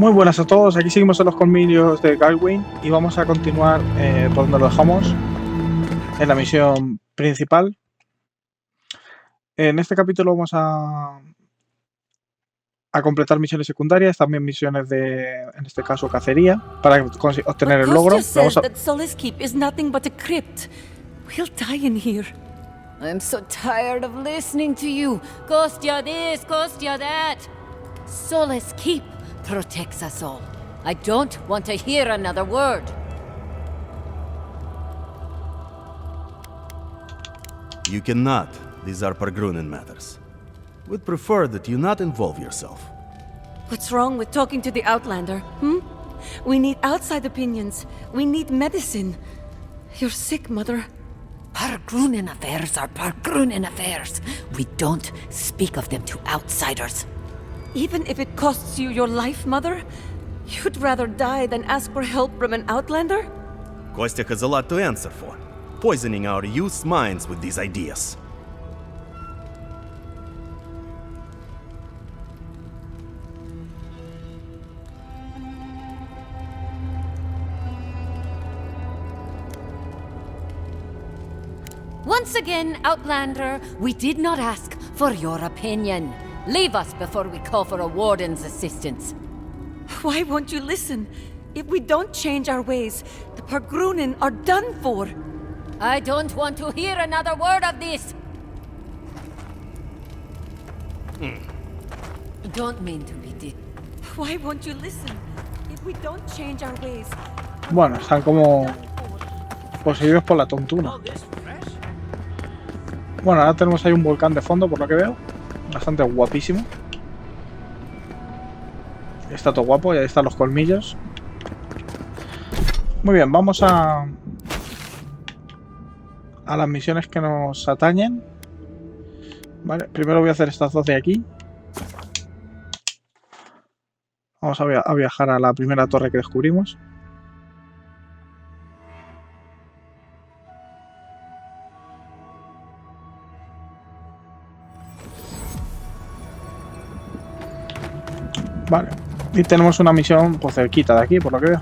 Muy buenas a todos, aquí seguimos en los Colmillos de Galawain y vamos a continuar por donde lo dejamos, en la misión principal. En este capítulo vamos a completar misiones secundarias, también misiones de, en este caso, cacería, para obtener el logro. Vamos a... I'm so tired of listening to you. Kostya this, Kostya that. Solace Keep protects us all. I don't want to hear another word. You cannot. These are Pargrunen matters. We'd prefer that you not involve yourself. What's wrong with talking to the Outlander, We need outside opinions. We need medicine. You're sick, Mother. Pargrunen affairs are Pargrunen affairs. We don't speak of them to outsiders. Even if it costs you your life, Mother? You'd rather die than ask for help from an Outlander? Kostya has a lot to answer for, poisoning our youth's minds with these ideas. Once again, Outlander, we did not ask for your opinion. Leave us before we call for a warden's assistance. Why won't you listen? If we don't change our ways, the Pargrunen are done for. I don't want to hear another word of this. Don't mean to be Why won't you listen? If we don't change our ways. Bueno, están como poseídos por la tontuna. Bueno, ahora tenemos ahí un volcán de fondo, por lo que veo. Bastante guapísimo. Está todo guapo y ahí están los colmillos. Muy bien, vamos a las misiones que nos atañen. Vale, primero voy a hacer estas dos de aquí. Vamos a viajar a la primera torre que descubrimos. Vale, y tenemos una misión pues cerquita de aquí, por lo que veo.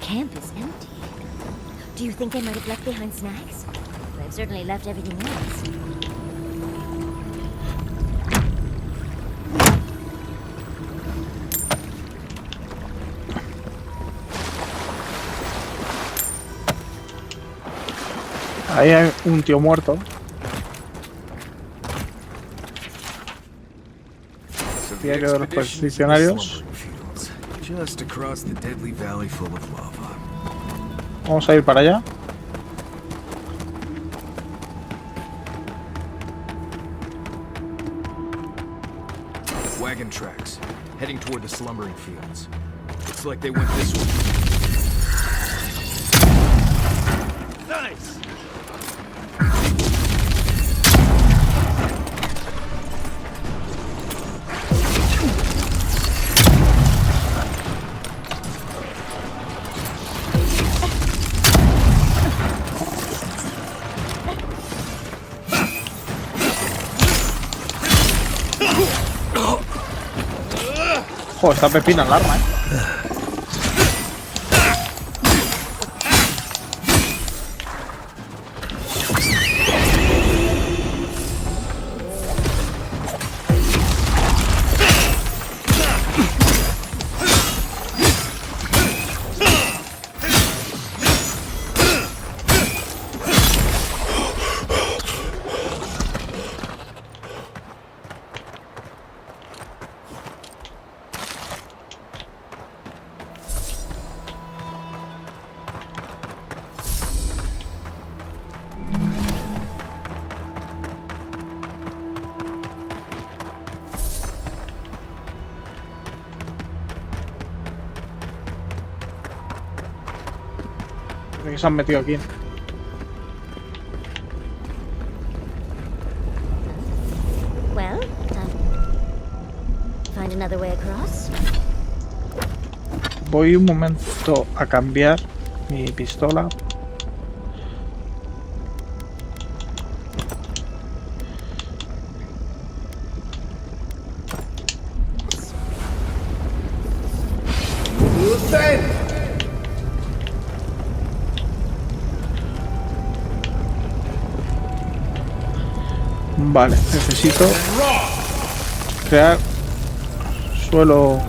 Camp is empty. Do you think I might have left behind snacks? I've certainly left everything else. Ahí hay un tío muerto. Diario de los peticionarios. Vamos a ir para allá. Wagon tracks, heading toward the slumbering fields. Looks like they went this way. Nice! Joder, está pepina el arma, que se han metido aquí. Well, find another way across. Voy un momento a cambiar mi pistola. Vale, necesito crear suelo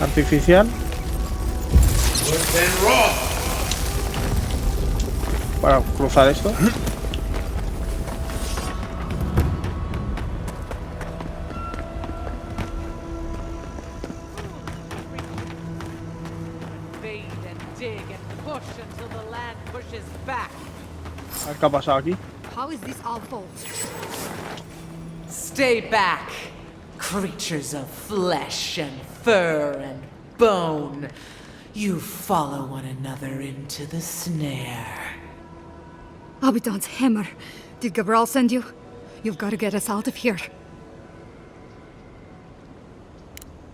artificial para cruzar esto. A ver qué ha pasado aquí. How is this our fault? Stay back, creatures of flesh and fur and bone. You follow one another into the snare. Abaddon's hammer. Did Gabriel send you? You've got to get us out of here.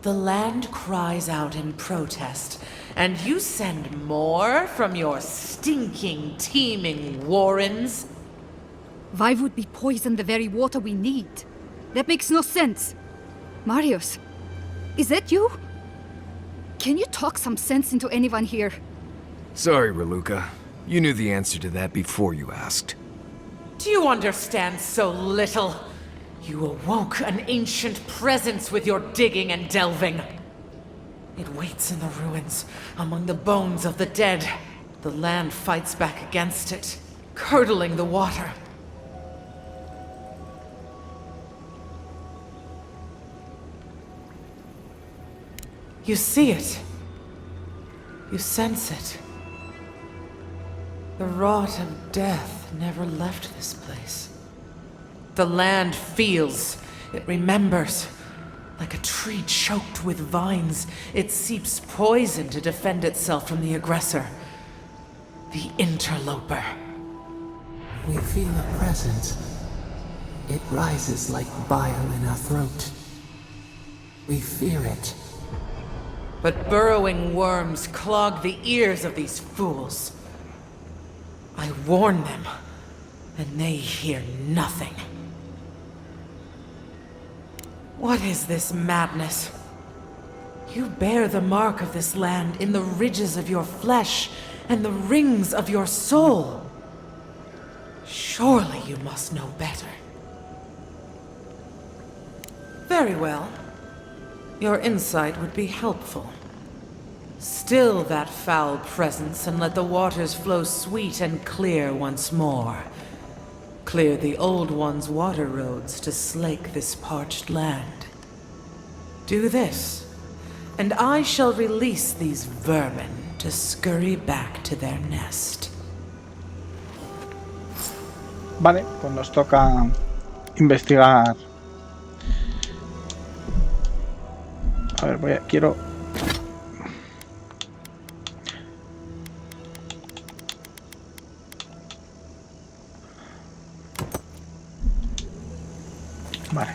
The land cries out in protest, and you send more from your stinking, teeming warrens? Why would we poison the very water we need? That makes no sense. Marius, is that you? Can you talk some sense into anyone here? Sorry, Raluca. You knew the answer to that before you asked. Do you understand so little? You awoke an ancient presence with your digging and delving. It waits in the ruins, among the bones of the dead. The land fights back against it, curdling the water. You see it. You sense it. The rot of death never left this place. The land feels, it remembers. Like a tree choked with vines, it seeps poison to defend itself from the aggressor. The interloper. We feel a presence. It rises like bile in our throat. We fear it. But burrowing worms clog the ears of these fools. I warn them, and they hear nothing. What is this madness? You bear the mark of this land in the ridges of your flesh and the rings of your soul. Surely you must know better. Very well. Your insight would be helpful. Still that foul presence and let the waters flow sweet and clear once more. Clear the old one's water roads to slake this parched land. Do this, and I shall release these vermin to scurry back to their nest. Vale, pues nos toca investigar. A ver, quiero... Vale.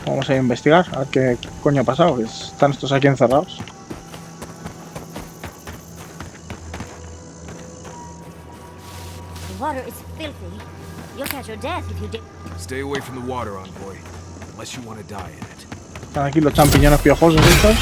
Vamos a investigar, a ver qué coño ha pasado, que están estos aquí encerrados. The water is filthy. You'll catch your death if you did. Stay away from the water, envoy. Unless you want to die in it. Están aquí los champiñones piojosos estos.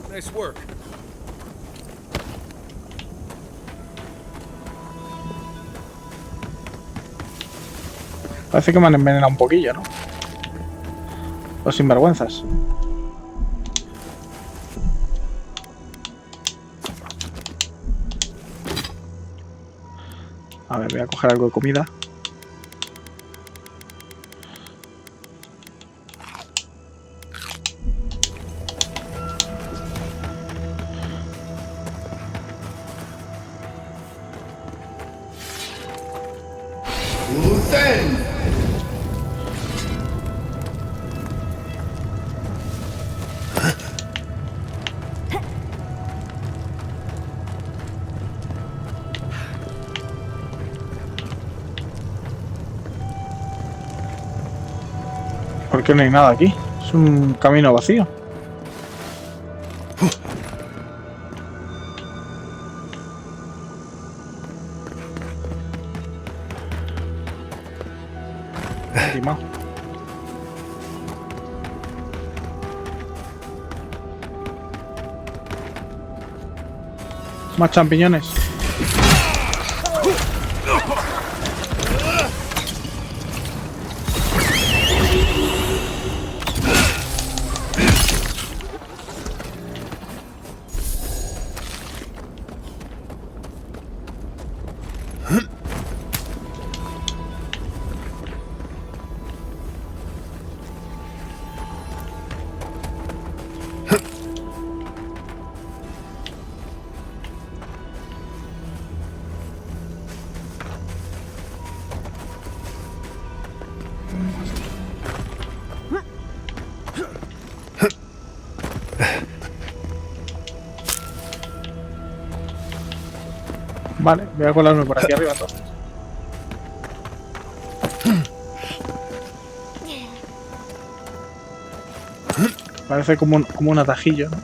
Nice work. Parece que me han envenenado un poquillo, ¿no? Los sinvergüenzas. A ver, voy a coger algo de comida. ¿Por qué no hay nada aquí? Es un camino vacío. Timao. Más champiñones. Vale, voy a colarme por aquí arriba entonces. Parece como un atajillo, ¿no?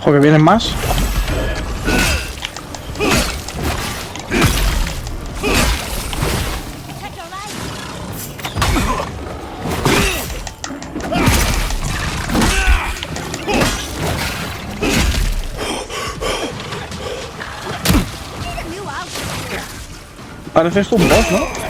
Ojo, que vienen más. Parece esto un boss, ¿no?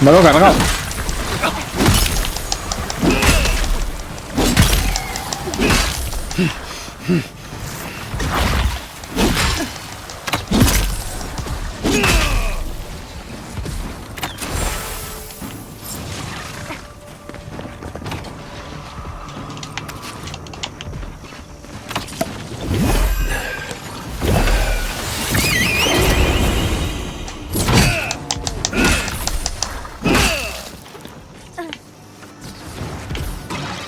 Me lo he cargado.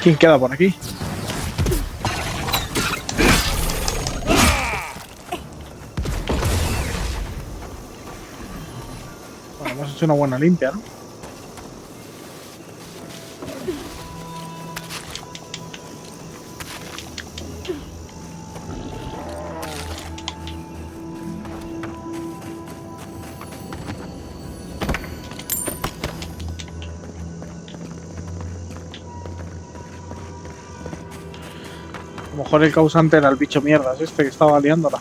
¿Quién queda por aquí? Bueno, hemos hecho una buena limpia, ¿no? A lo mejor el causante era el bicho mierdas este que estaba liándola.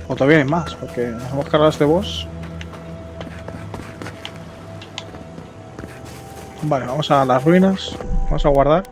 O todavía hay más, porque nos hemos cargado a este boss. Vale, vamos a las ruinas. Vamos a guardar.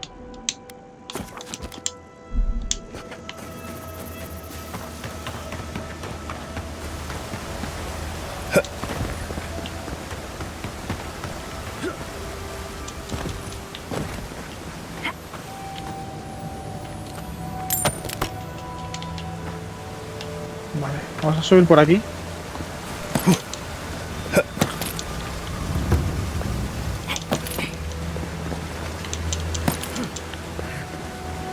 Vale, vamos a subir por aquí.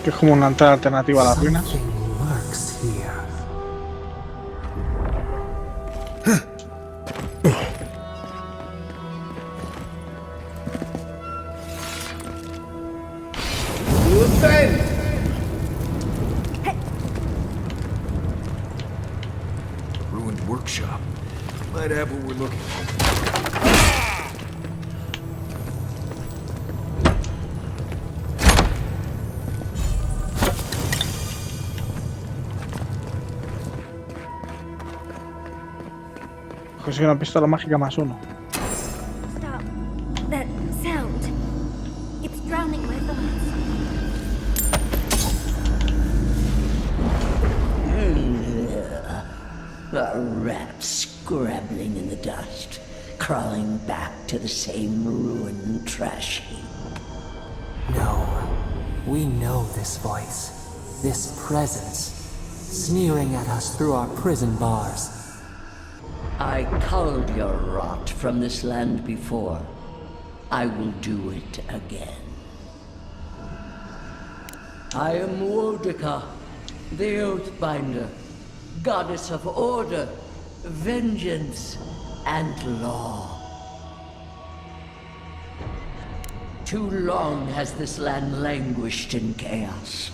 Que es como una entrada alternativa a las ruinas. Something lurks here. Ruined workshop. Might have what we're looking for. Consigo una pistola mágica +1. Stop. That sound. It's drowning my thoughts. A rat scrabbling in the dust, crawling back to the same ruined trash heap. No. We know this voice. This presence. Sneering at us through our prison bars. I culled your rot from this land before. I will do it again. I am Wodica, the Oathbinder, goddess of order, vengeance, and law. Too long has this land languished in chaos.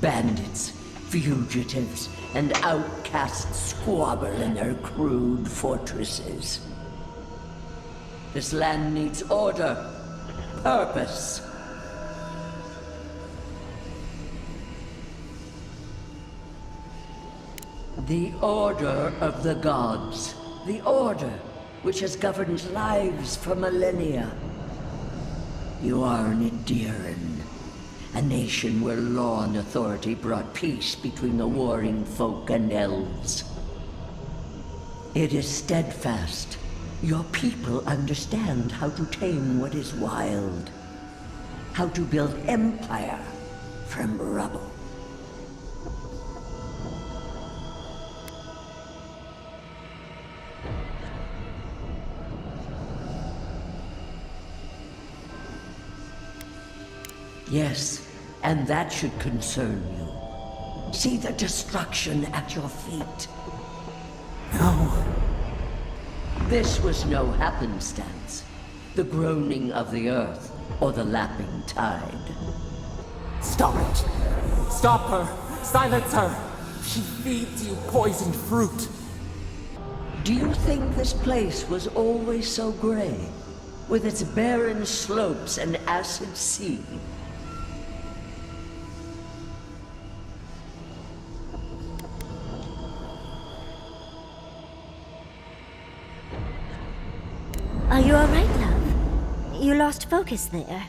Bandits, fugitives, and outcasts squabble in their crude fortresses. This land needs order, purpose. The order of the gods. The order which has governed lives for millennia. You are an Ediran, a nation where law and authority brought peace between the warring folk and elves. It is steadfast. Your people understand how to tame what is wild. How to build empire from rubble. Yes, and that should concern you. See the destruction at your feet. No. This was no happenstance. The groaning of the earth, or the lapping tide. Stop it. Stop her. Silence her. She feeds you poisoned fruit. Do you think this place was always so gray? With its barren slopes and acid sea? Are you alright, love? You lost focus there.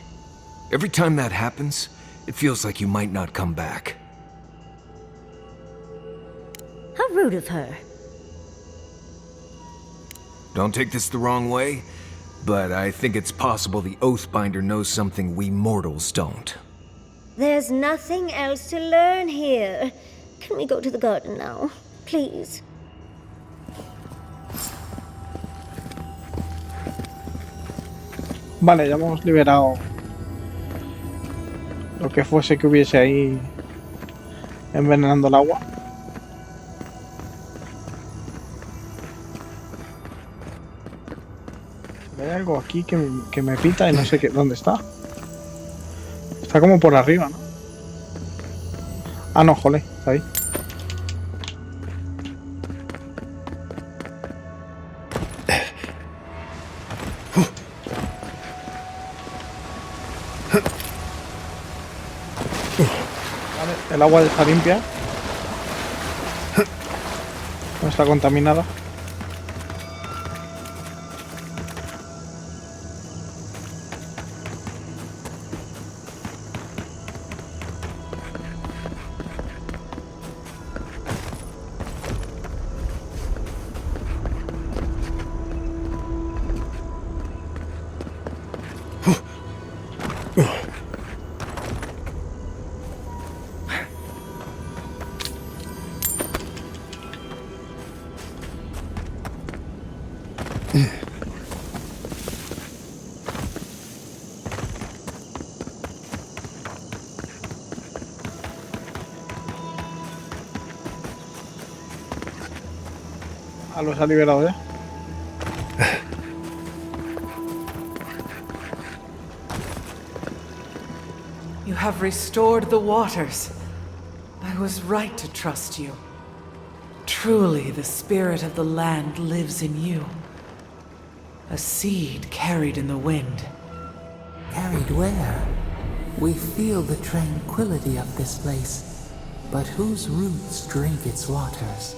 Every time that happens, it feels like you might not come back. How rude of her. Don't take this the wrong way, but I think it's possible the Oathbinder knows something we mortals don't. There's nothing else to learn here. Can we go to the garden now? Please. Vale, ya hemos liberado lo que fuese que hubiese ahí envenenando el agua. Hay algo aquí que me pita y no sé dónde está. Está como por arriba, ¿no? Ah, no, jole, está ahí. Vale, el agua está limpia. No está contaminada. Ah, los ha liberado ya. You have restored the waters. I was right to trust you. Truly, the spirit of the land lives in you. A seed carried in the wind. Carried where? We feel the tranquility of this place, but whose roots drink its waters?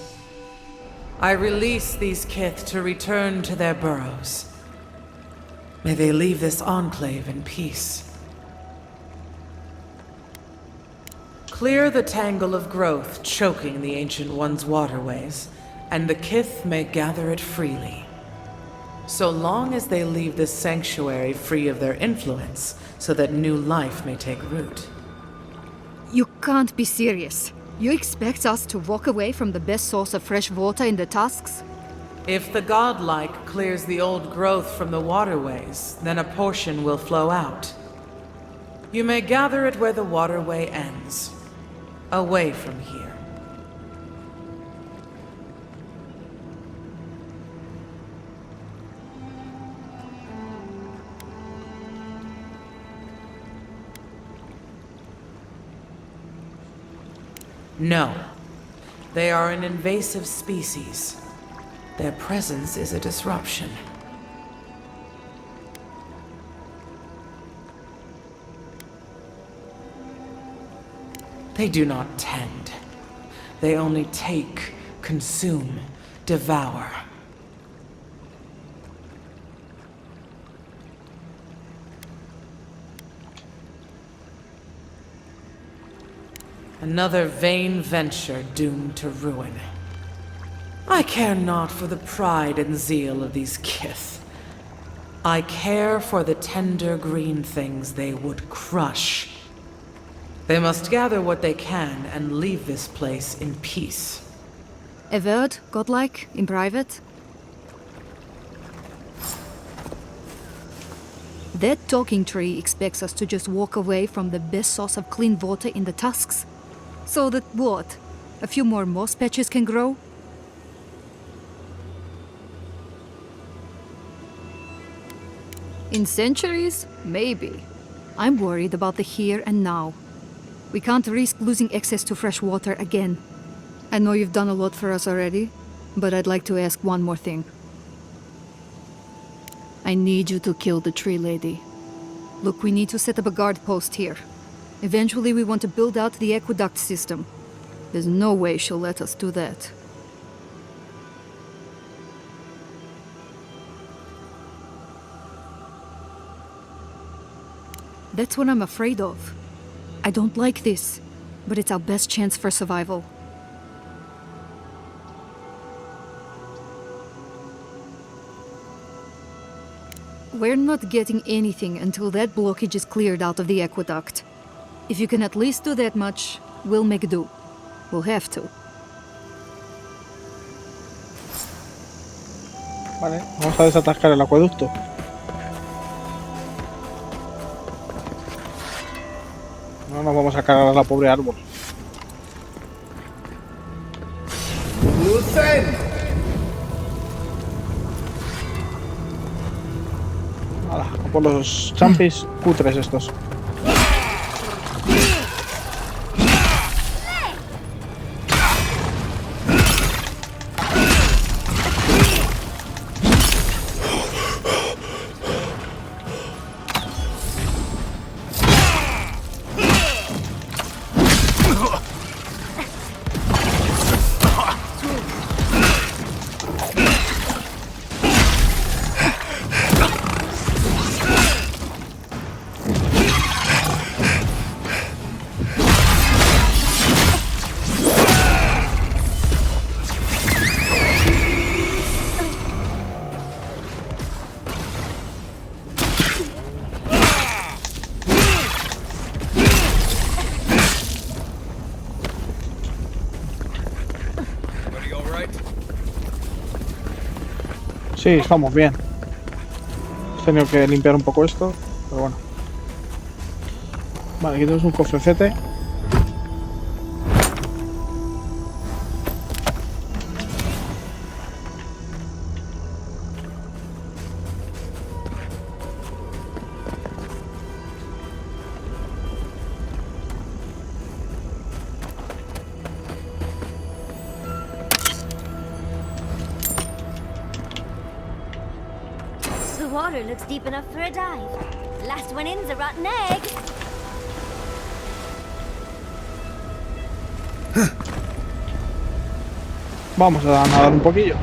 I release these kith to return to their burrows. May they leave this enclave in peace. Clear the tangle of growth choking the Ancient One's waterways, and the kith may gather it freely. So long as they leave this sanctuary free of their influence, so that new life may take root. You can't be serious. You expect us to walk away from the best source of fresh water in the Tusks? If the godlike clears the old growth from the waterways, then a portion will flow out. You may gather it where the waterway ends, away from here. No. They are an invasive species. Their presence is a disruption. They do not tend. They only take, consume, devour. Another vain venture doomed to ruin. I care not for the pride and zeal of these kith. I care for the tender green things they would crush. They must gather what they can and leave this place in peace. Avowed, godlike, in private? That talking tree expects us to just walk away from the best source of clean water in the Tusks. So that what? A few more moss patches can grow? In centuries? Maybe. I'm worried about the here and now. We can't risk losing access to fresh water again. I know you've done a lot for us already, but I'd like to ask one more thing. I need you to kill the tree lady. Look, we need to set up a guard post here. Eventually we want to build out the aqueduct system. There's no way she'll let us do that. That's what I'm afraid of. I don't like this, but it's our best chance for survival. We're not getting anything until that blockage is cleared out of the aqueduct. If you can at least do that much, we'll make do. We'll have to. Vale, vamos a desatascar el acueducto. No nos vamos a cargar a la pobre árbol. Hala, por los champis cutres estos. Sí, estamos bien. He tenido que limpiar un poco esto, pero bueno. Vale, aquí tenemos un cofrecete. The water looks deep enough for a dive. Last one in's a rotten egg. Vamos a nadar un poquillo.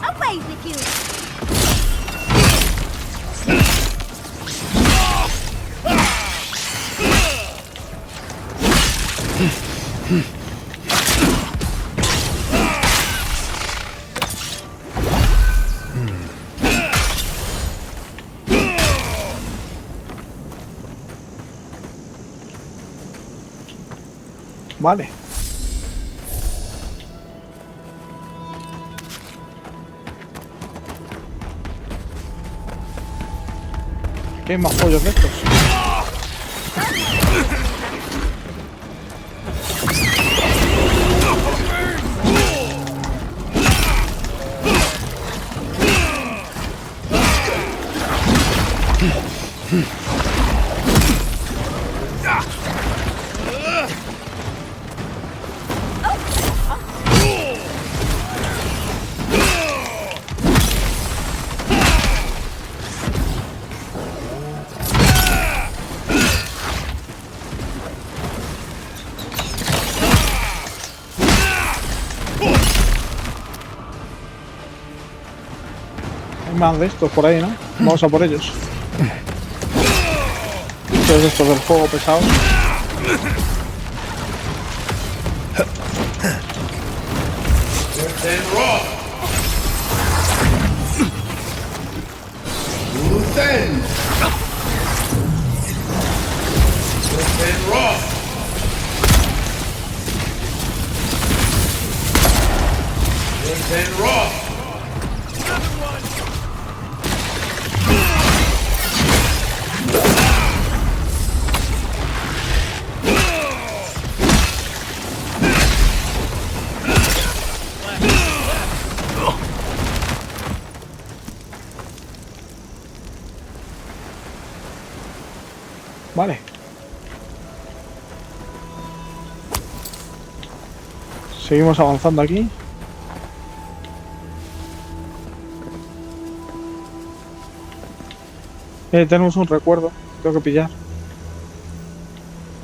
Away with you! Vale. ¿Qué más pollos de estos? Hay más de estos por ahí, ¿no? Vamos a por ellos. Todos estos del fuego pesado. Vale. Seguimos avanzando aquí. Tenemos un recuerdo. Tengo que pillar.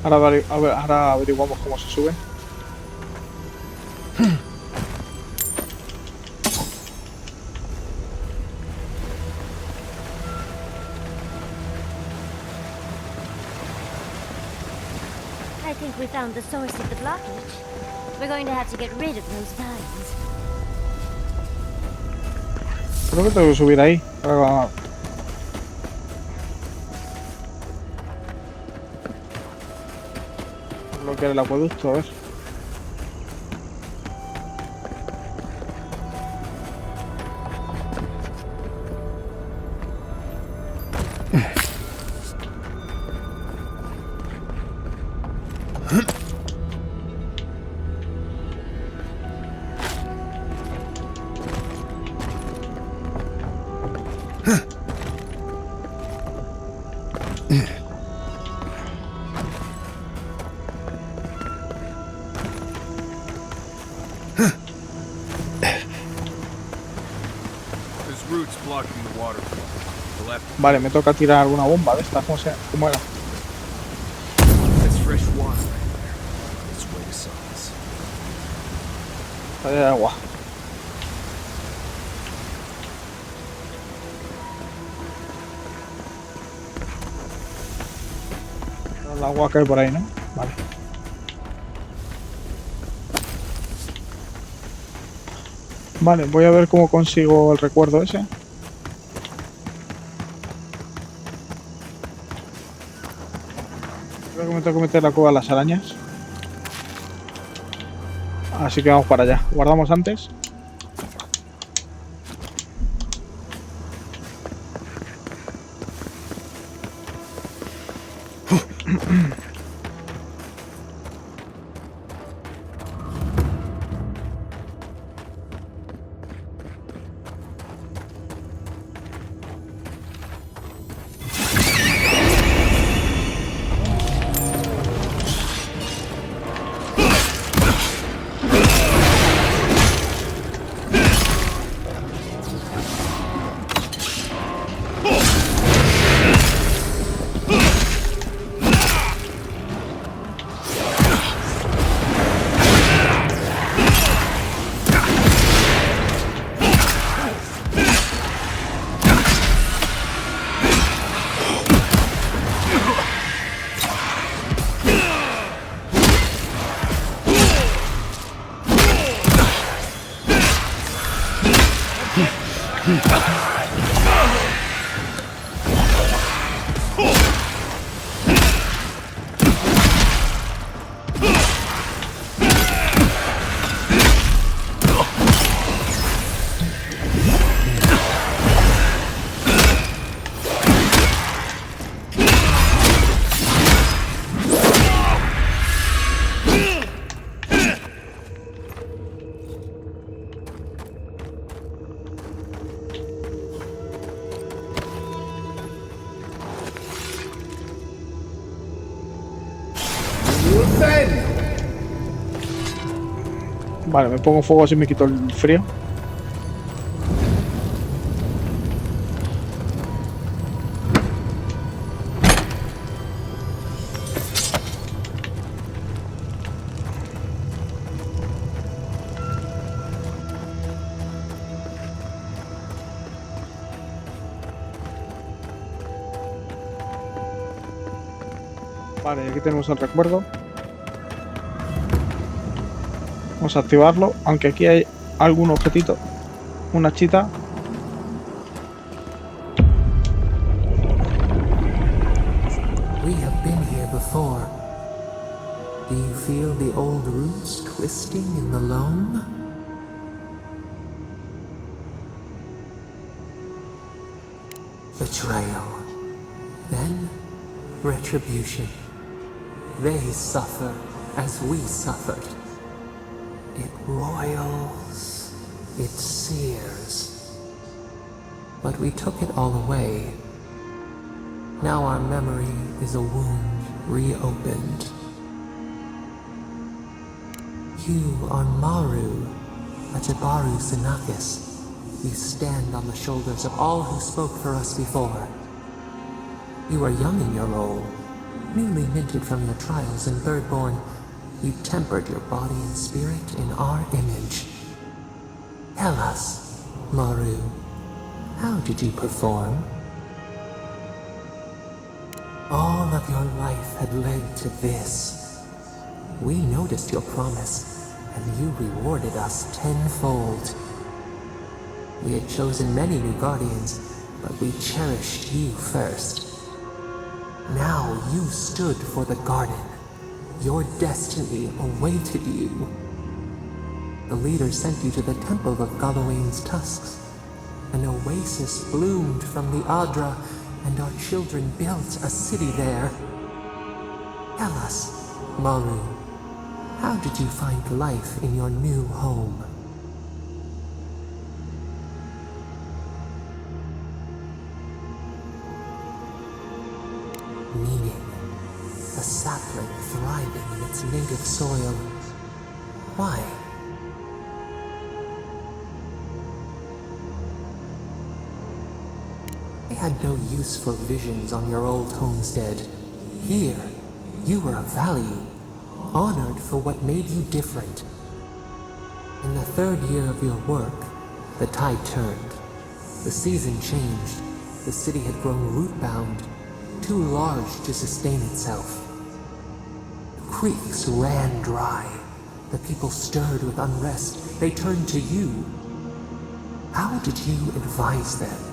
Ahora averiguamos cómo se sube. I think we found the source of the blockage. We're going to have to get rid of those vines. Creo que tengo que subir ahí. Para... bloquear el acueducto, a ver. There's roots blocking the waterfall. We'll have to... Vale, me toca tirar alguna bomba de estas, ¿cómo era? That's fresh water right there. This way to surface. Ahí hay agua. El agua cae por ahí, ¿no? Vale. Vale, voy a ver cómo consigo el recuerdo ese. Creo que me tengo que meter la cueva a las arañas. Así que vamos para allá. Guardamos antes. Vale, me pongo fuego así me quito el frío. Vale, aquí tenemos el recuerdo. Vamos a activarlo, aunque aquí hay algún objetito. Una chita. We have been here before. Do you feel the old roots twisting in the loam? Betrayal. Then, retribution. They suffer as we suffered. It roils, it sears. But we took it all away. Now our memory is a wound reopened. You are Maru, a Jabaru Sinakis. You stand on the shoulders of all who spoke for us before. You are young in your role, newly minted from your trials in Thirdborn. You tempered your body and spirit in our image. Tell us, Maru, how did you perform? All of your life had led to this. We noticed your promise, and you rewarded us tenfold. We had chosen many new guardians, but we cherished you first. Now you stood for the garden. Your destiny awaited you. The leader sent you to the temple of Galawain's tusks. An oasis bloomed from the Adra, and our children built a city there. Tell us, Maru, how did you find life in your new home? meaning. A sapling thriving in its native soil. Why? I had no use for visions on your old homestead. Here, you were of value, honored for what made you different. In the 3rd year of your work, the tide turned. The season changed. The city had grown root-bound, too large to sustain itself. The creeks ran dry. The people stirred with unrest. They turned to you. How did you advise them?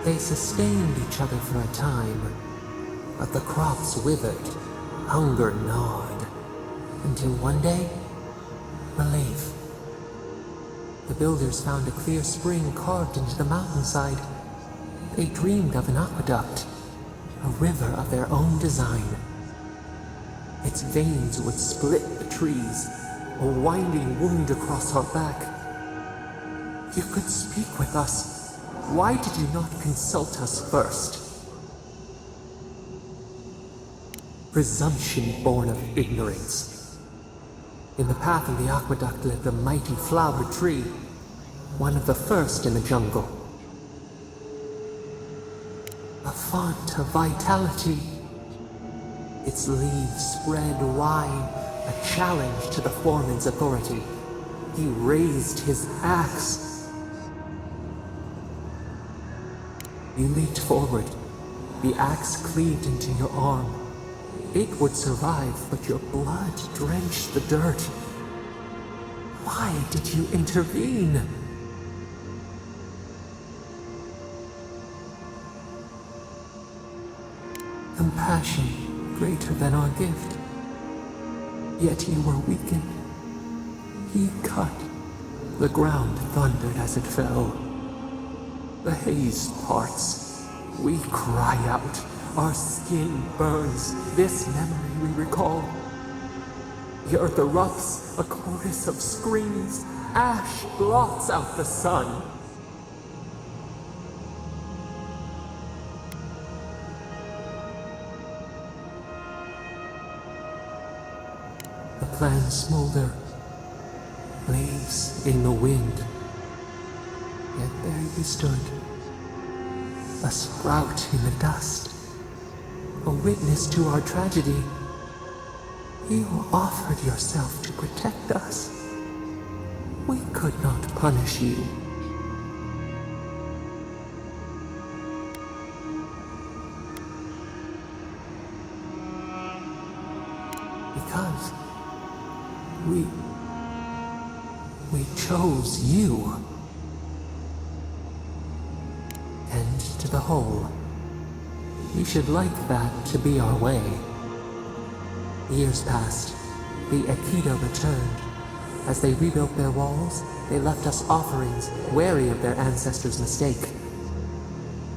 They sustained each other for a time, but the crops withered, hunger gnawed, until one day, relief. The builders found a clear spring carved into the mountainside. They dreamed of an aqueduct, a river of their own design. Its veins would split the trees, a winding wound across our back. You could speak with us. Why did you not consult us first? Presumption born of ignorance. In the path of the aqueduct lived a mighty flower tree, one of the first in the jungle. A font of vitality. Its leaves spread wide, a challenge to the foreman's authority. He raised his axe. You leaped forward. The axe cleaved into your arm. It would survive, but your blood drenched the dirt. Why did you intervene? Compassion greater than our gift. Yet you were weakened. He cut. The ground thundered as it fell. The haze parts. We cry out. Our skin burns. This memory we recall. The earth erupts, a chorus of screams. Ash blots out the sun. The plans smolder. Leaves in the wind. Yet there you stood, a sprout in the dust, a witness to our tragedy. You offered yourself to protect us. We could not punish you. Because we chose you. Tend to the whole. We should like that to be our way. Years passed. The Aikido returned. As they rebuilt their walls, they left us offerings, wary of their ancestors' mistake.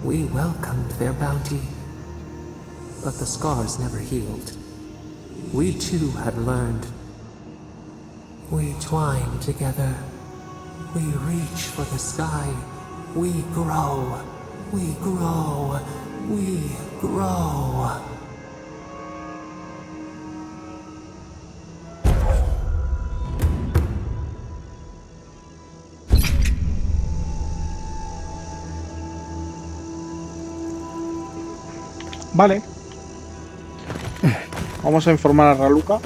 We welcomed their bounty, but the scars never healed. We too had learned. We twine together. We reach for the sky. We grow. We grow. We grow. Vale. Vamos a informar a Raluca.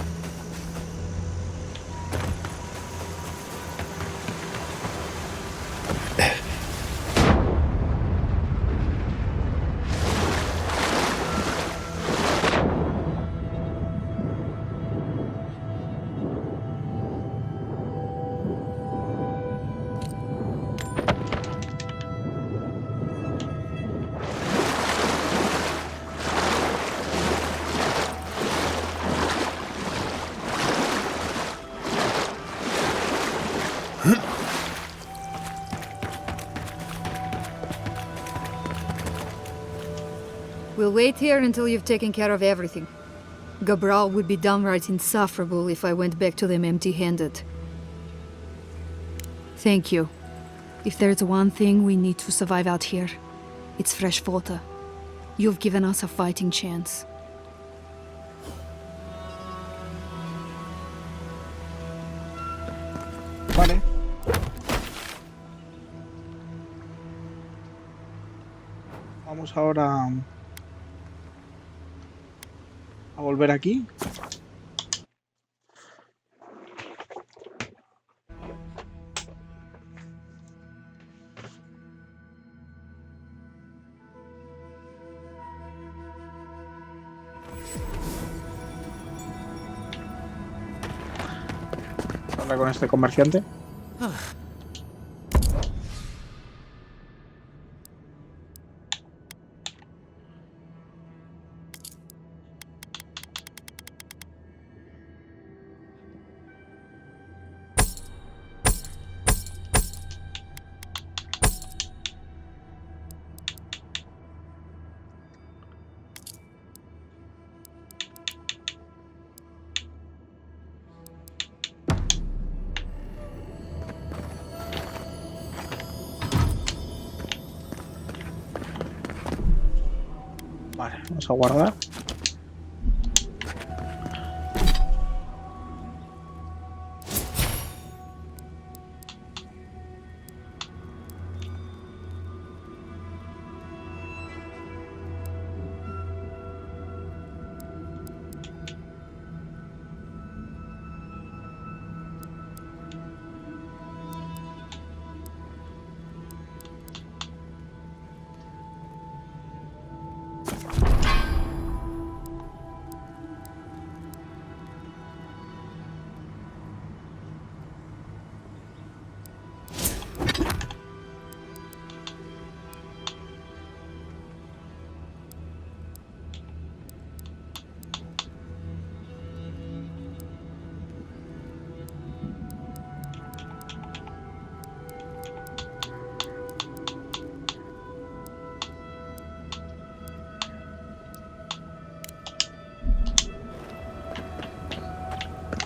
We'll wait here until you've taken care of everything. Gabral would be downright insufferable if I went back to them empty-handed. Thank you. If there's one thing we need to survive out here, it's fresh water. You've given us a fighting chance. Vale. Vamos ahora a volver aquí. Habla con este comerciante. Vale, vamos a guardar.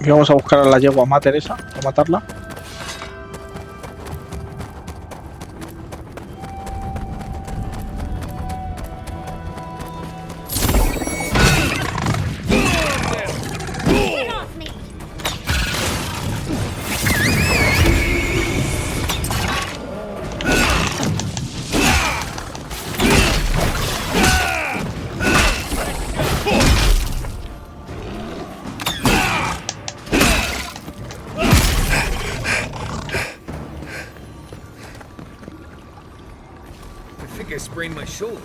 Y vamos a buscar a la yegua mater esa, a matarla. I sprained my shoulder.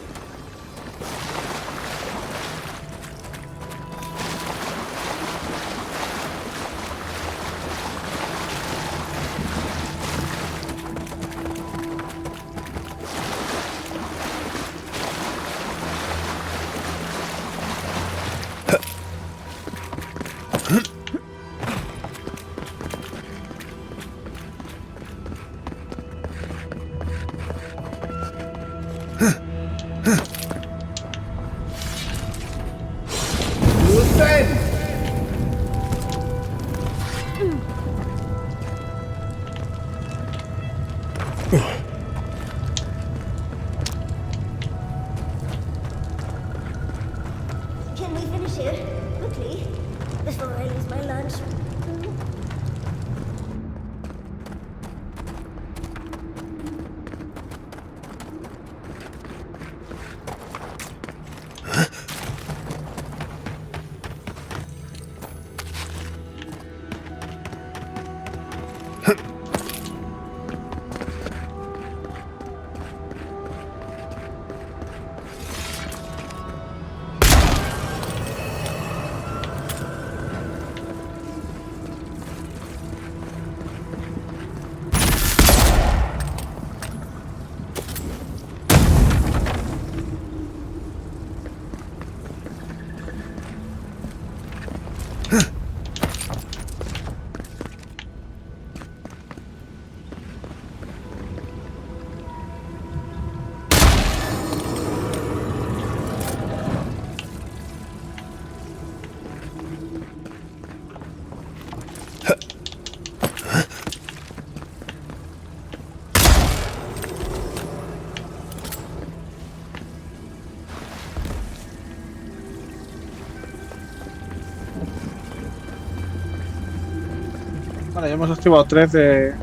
Vale, ya hemos activado 3 de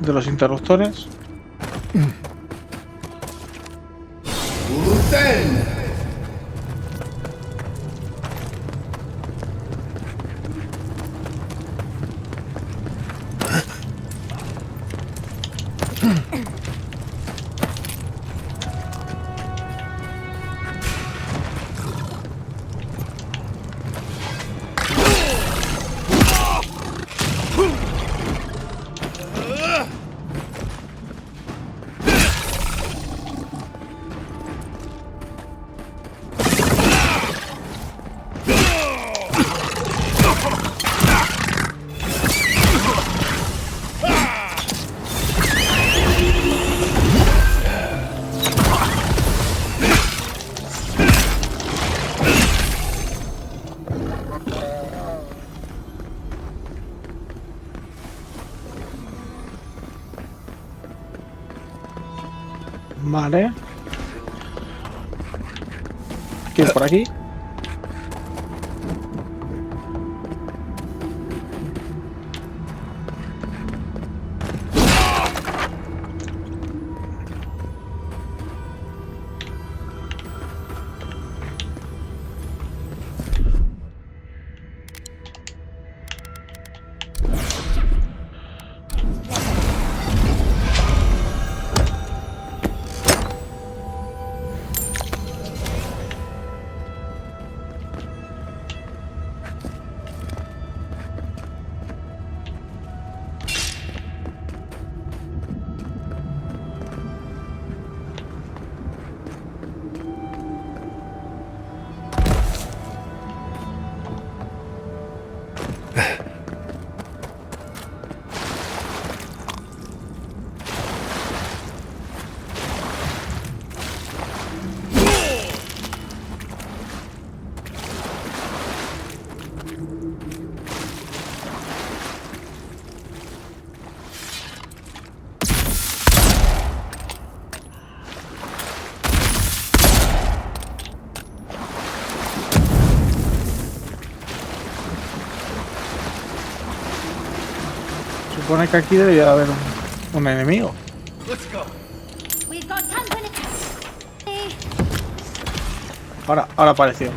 los interruptores. Vale. ¿Qué es por aquí? Supone que aquí debería haber un enemigo. Ahora apareció.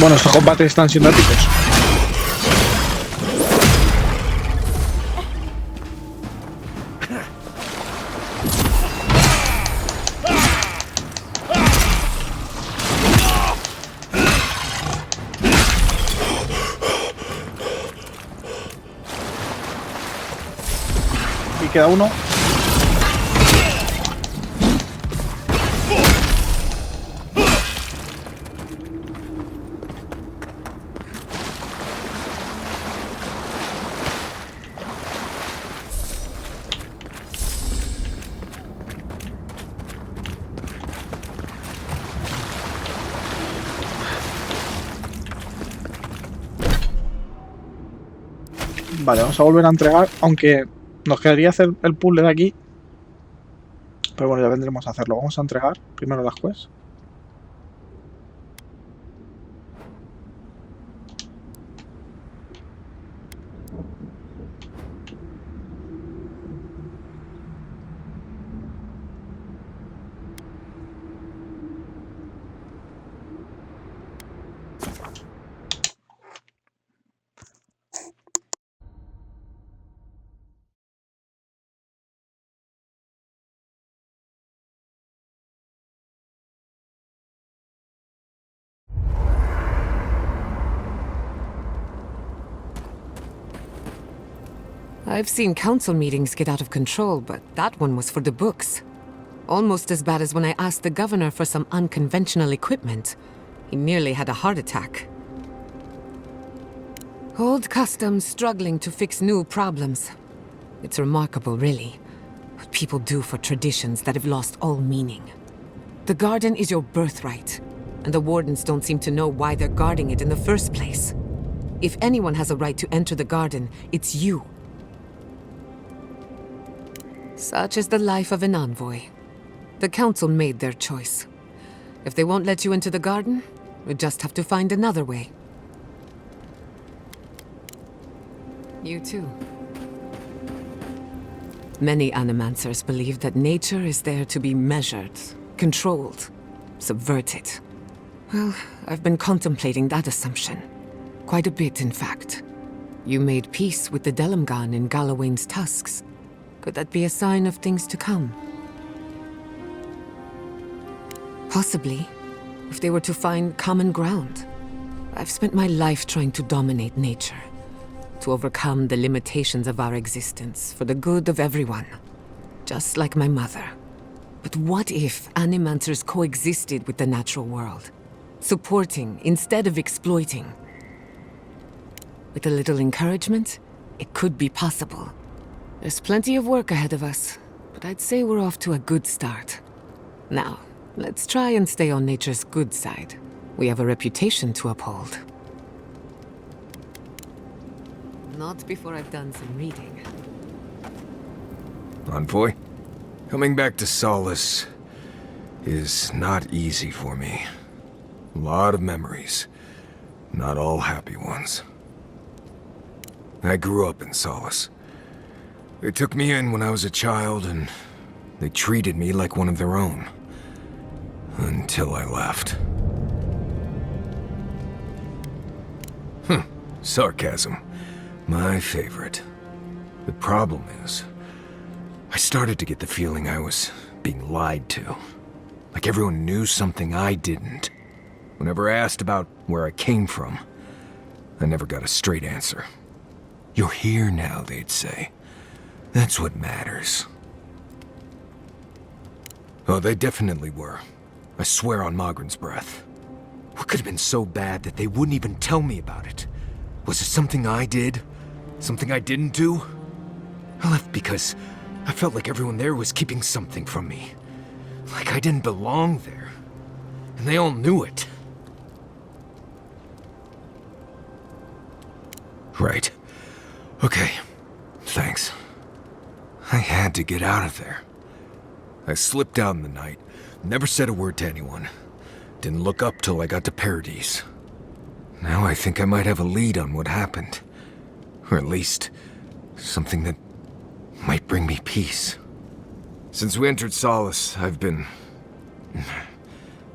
Bueno, estos combates están siendo épicos. Y queda uno. Vale, vamos a volver a entregar, aunque nos quedaría hacer el puzzle de aquí. Pero bueno, ya vendremos a hacerlo. Vamos a entregar primero las quests. I've seen council meetings get out of control, but that one was for the books. Almost as bad as when I asked the governor for some unconventional equipment. He nearly had a heart attack. Old customs struggling to fix new problems. It's remarkable, really, what people do for traditions that have lost all meaning. The garden is your birthright, and the wardens don't seem to know why they're guarding it in the first place. If anyone has a right to enter the garden, it's you. Such is the life of an envoy. The council made their choice. If they won't let you into the garden, we just have to find another way. You too. Many animancers believe that nature is there to be measured, controlled, subverted. Well, I've been contemplating that assumption. Quite a bit, in fact. You made peace with the Delamgan in Galawain's tusks. Could that be a sign of things to come? Possibly, if they were to find common ground. I've spent my life trying to dominate nature, to overcome the limitations of our existence for the good of everyone, just like my mother. But what if animancers coexisted with the natural world, supporting instead of exploiting? With a little encouragement, it could be possible. There's plenty of work ahead of us, but I'd say we're off to a good start. Now, let's try and stay on nature's good side. We have a reputation to uphold. Not before I've done some reading. Envoy, coming back to Solace is not easy for me. A lot of memories, not all happy ones. I grew up in Solace. They took me in when I was a child, and they treated me like one of their own. Until I left. Sarcasm. My favorite. The problem is, I started to get the feeling I was being lied to. Like everyone knew something I didn't. Whenever I asked about where I came from, I never got a straight answer. You're here now, they'd say. That's what matters. Oh, they definitely were. I swear on Mogren's breath. What could have been so bad that they wouldn't even tell me about it? Was it something I did? Something I didn't do? I left because I felt like everyone there was keeping something from me. Like I didn't belong there. And they all knew it. Right. Okay. Thanks. I had to get out of there. I slipped out in the night, never said a word to anyone. Didn't look up till I got to Paradise. Now I think I might have a lead on what happened. Or at least, something that might bring me peace. Since we entered Solace, I've been...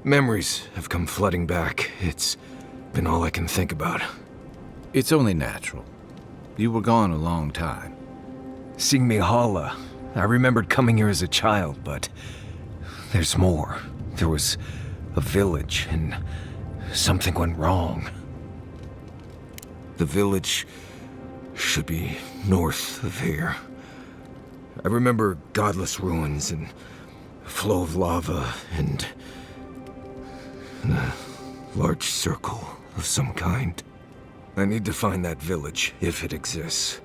Memories have come flooding back. It's been all I can think about. It's only natural. You were gone a long time. Seeing me holla, I remembered coming here as a child, but there's more. There was a village, and something went wrong. The village should be north of here. I remember godless ruins and a flow of lava and a large circle of some kind. I need to find that village, if it exists.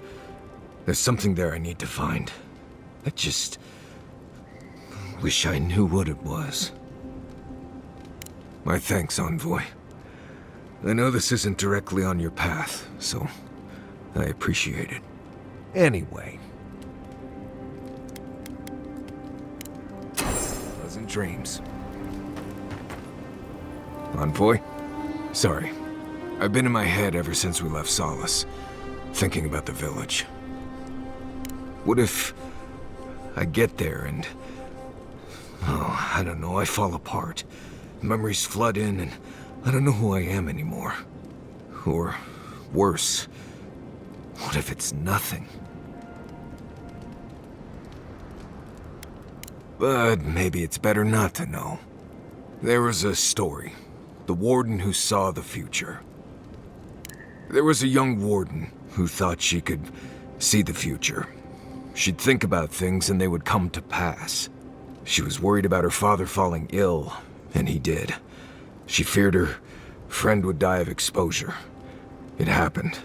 There's something there I need to find. I just wish I knew what it was. My thanks, Envoy. I know this isn't directly on your path, so I appreciate it. Anyway. Pleasant dreams. Envoy? Sorry. I've been in my head ever since we left Solace, thinking about the village. What if I get there and... oh, I don't know, I fall apart. Memories flood in and I don't know who I am anymore. Or worse, what if it's nothing? But maybe it's better not to know. There was a story. The warden who saw the future. There was a young warden who thought she could see the future. She'd think about things and they would come to pass. She was worried about her father falling ill, and he did. She feared her friend would die of exposure. It happened.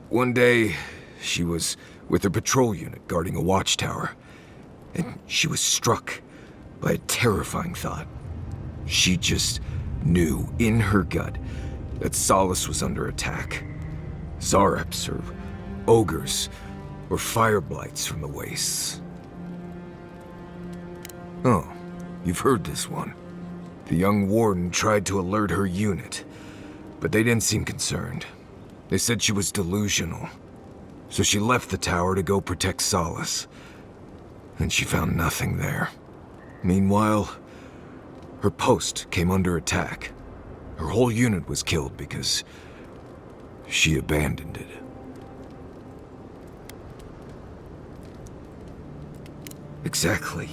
One day, she was with her patrol unit guarding a watchtower, and she was struck by a terrifying thought. She just knew in her gut that Solace was under attack. Zareps or ogres or fire blights from the wastes. Oh, you've heard this one. The young warden tried to alert her unit, but they didn't seem concerned. They said she was delusional. So she left the tower to go protect Solace. And she found nothing there. Meanwhile, her post came under attack. Her whole unit was killed because she abandoned it. Exactly.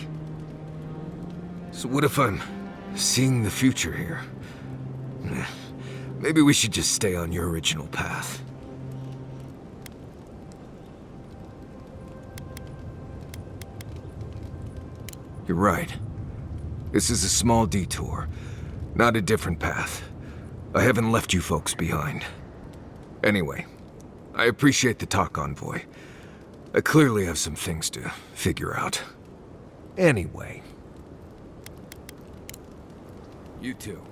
So what if I'm seeing the future here? Maybe we should just stay on your original path. You're right. This is a small detour, not a different path. I haven't left you folks behind. Anyway, I appreciate the talk, Envoy. I clearly have some things to figure out. Anyway. You too.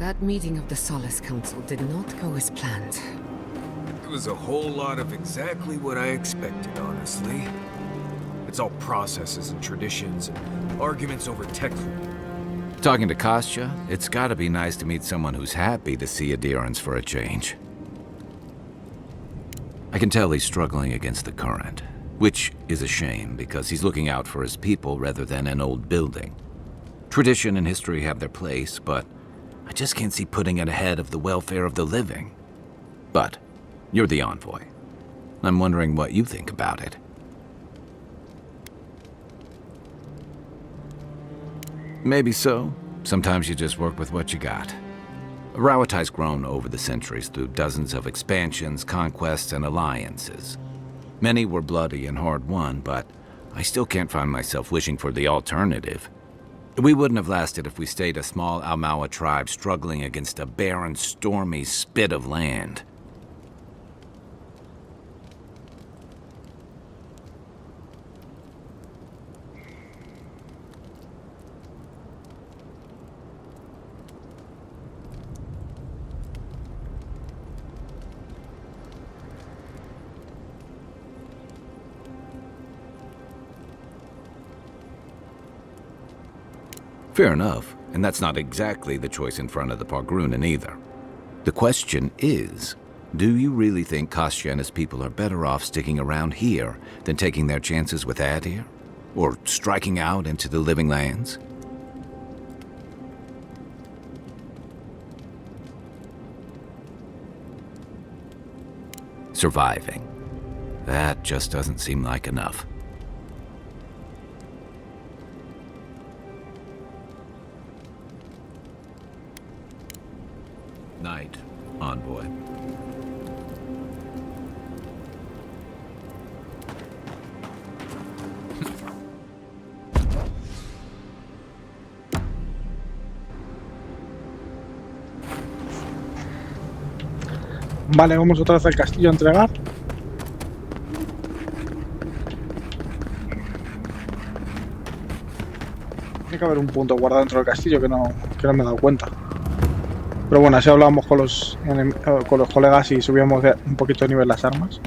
That meeting of the Solace Council did not go as planned. It was a whole lot of exactly what I expected, honestly. It's all processes and traditions and arguments over text. Talking to Kostya, it's gotta be nice to meet someone who's happy to see adherence for a change. I can tell he's struggling against the current, which is a shame because he's looking out for his people rather than an old building. Tradition and history have their place, but I just can't see putting it ahead of the welfare of the living. But you're the envoy. I'm wondering what you think about it. Maybe so. Sometimes you just work with what you got. Rawatai's grown over the centuries through dozens of expansions, conquests, and alliances. Many were bloody and hard-won, but I still can't find myself wishing for the alternative. We wouldn't have lasted if we stayed a small Almawa tribe struggling against a barren, stormy spit of land. Fair enough, and that's not exactly the choice in front of the Pargrunen either. The question is, do you really think Kostya and his people are better off sticking around here than taking their chances with Adir? Or striking out into the living lands? Surviving. That just doesn't seem like enough. Night, envoy. Vale, vamos otra vez al castillo a entregar. Tiene que haber un punto guardado dentro del castillo que no me he dado cuenta. Pero bueno, así hablábamos con los colegas y subíamos un poquito de nivel las armas.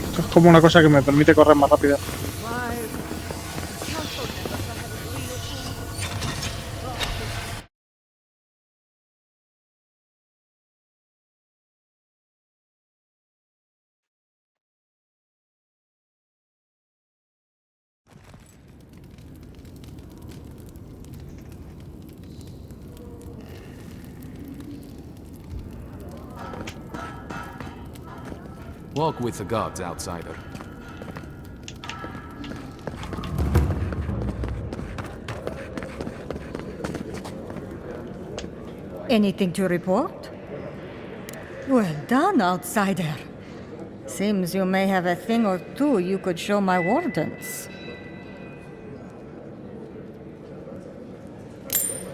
Esto es como una cosa que me permite correr más rápido. Walk with the gods, outsider. Anything to report? Well done, outsider. Seems you may have a thing or two you could show my wardens.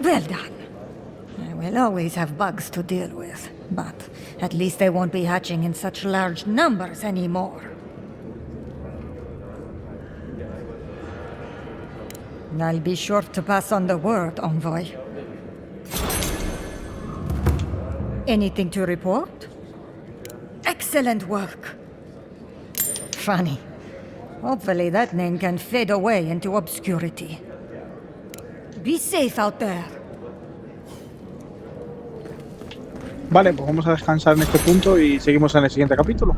Well done. I will always have bugs to deal with, but at least they won't be hatching in such large numbers anymore. I'll be sure to pass on the word, envoy. Anything to report? Excellent work. Funny. Hopefully that name can fade away into obscurity. Be safe out there. Vale, pues vamos a descansar en este punto y seguimos en el siguiente capítulo.